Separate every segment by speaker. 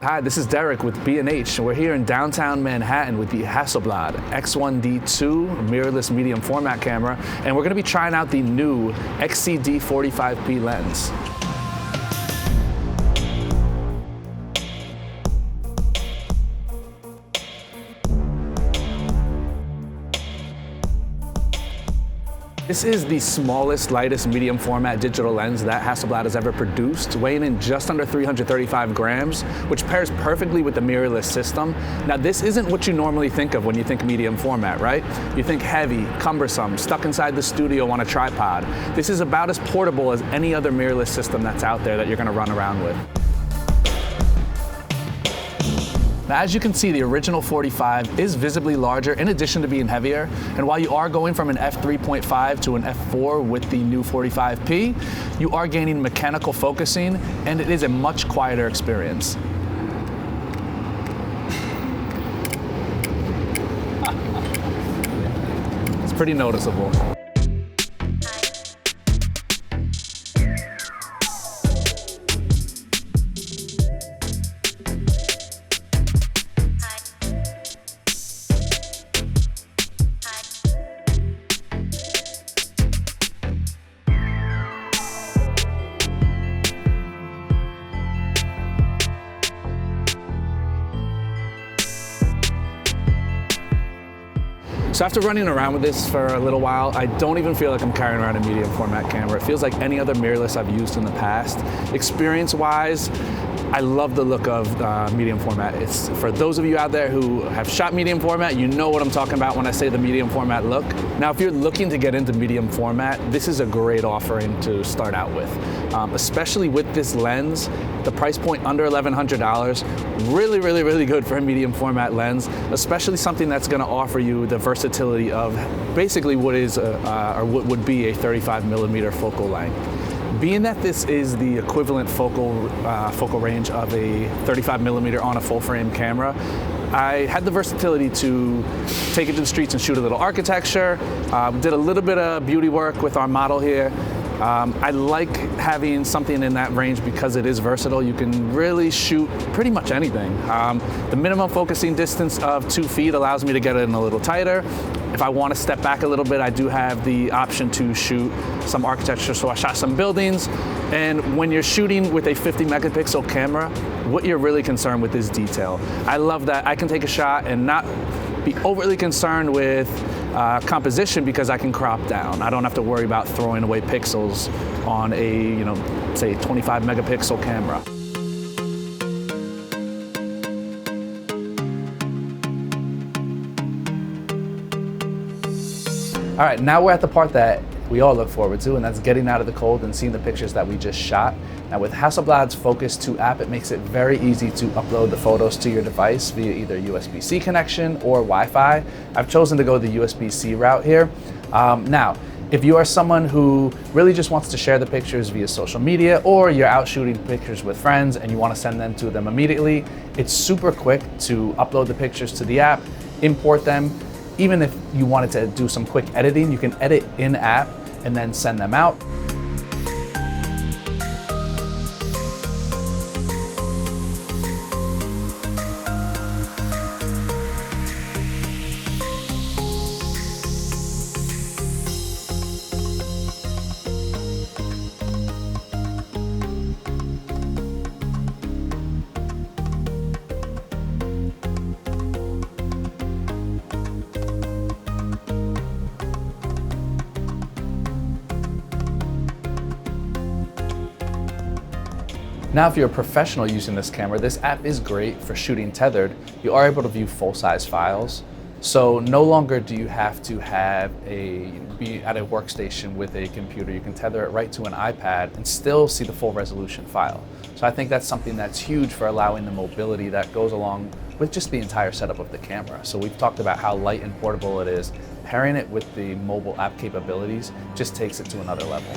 Speaker 1: Hi, this is Derek with B&H. We're here in downtown Manhattan with the Hasselblad X1D II mirrorless medium format camera, and we're going to be trying out the new XCD 45P lens. This is the smallest, lightest medium format digital lens that Hasselblad has ever produced, weighing in just under 335 grams, which pairs perfectly with the mirrorless system. Now, this isn't what you normally think of when you think medium format, right? You think heavy, cumbersome, stuck inside the studio on a tripod. This is about as portable as any other mirrorless system that's out there that you're gonna run around with. Now, as you can see, the original 45 is visibly larger in addition to being heavier. And while you are going from an f3.5 to an f4 with the new 45P, you are gaining mechanical focusing, and it is a much quieter experience. It's pretty noticeable. So after running around with this for a little while, I don't even feel like I'm carrying around a medium format camera. It feels like any other mirrorless I've used in the past. Experience-wise, I love the look of medium format. It's for those of you out there who have shot medium format, you know what I'm talking about when I say the medium format look. Now, if you're looking to get into medium format, this is a great offering to start out with. Especially with this lens, the price point under $1,100, really good for a medium format lens, especially something that's gonna offer you the versatility of basically what is, or what would be a 35mm focal length. Being that this is the equivalent focal range of a 35mm on a full frame camera, I had the versatility to take it to the streets and shoot a little architecture. Did a little bit of beauty work with our model here. I like having something in that range because it is versatile. You can really shoot pretty much anything. The minimum focusing distance of 2 feet allows me to get it in a little tighter. If I want to step back a little bit, I do have the option to shoot some architecture. So I shot some buildings. And when you're shooting with a 50 megapixel camera, what you're really concerned with is detail. I love that I can take a shot and not be overly concerned with composition because I can crop down. I don't have to worry about throwing away pixels on a, say 25 megapixel camera. All right, now we're at the part that we all look forward to, and that's getting out of the cold and seeing the pictures that we just shot. Now with Hasselblad's Phocus 2 app, it makes it very easy to upload the photos to your device via either USB-C connection or Wi-Fi. I've chosen to go the USB-C route here. Now, if you are someone who really just wants to share the pictures via social media, or you're out shooting pictures with friends and you want to send them to them immediately, it's super quick to upload the pictures to the app, import them. Even if you wanted to do some quick editing, you can edit in-app and then send them out. Now, if you're a professional using this camera, this app is great for shooting tethered. You are able to view full-size files. So no longer do you have to be at a workstation with a computer. You can tether it right to an iPad and still see the full resolution file. So I think that's something that's huge for allowing the mobility that goes along with just the entire setup of the camera. So we've talked about how light and portable it is. Pairing it with the mobile app capabilities just takes it to another level.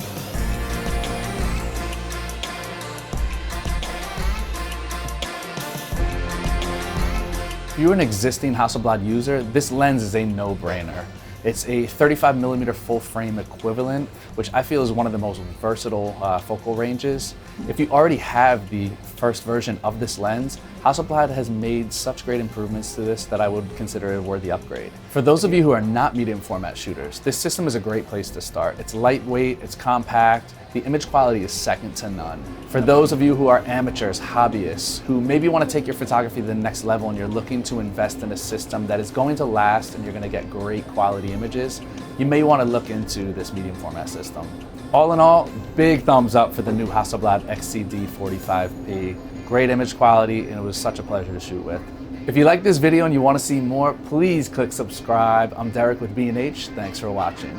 Speaker 1: If you're an existing Hasselblad user, this lens is a no-brainer. It's a 35mm full frame equivalent, which I feel is one of the most versatile focal ranges. If you already have the first version of this lens, Hasselblad has made such great improvements to this that I would consider it a worthy upgrade. For those of you who are not medium format shooters, this system is a great place to start. It's lightweight, it's compact, the image quality is second to none. For those of you who are amateurs, hobbyists, who maybe want to take your photography to the next level and you're looking to invest in a system that is going to last and you're going to get great quality images, you may want to look into this medium format system. All in all, big thumbs up for the new Hasselblad XCD 45P. Great image quality, and it was such a pleasure to shoot with. If you like this video and you want to see more, please click subscribe. I'm Derek with B&H. Thanks for watching.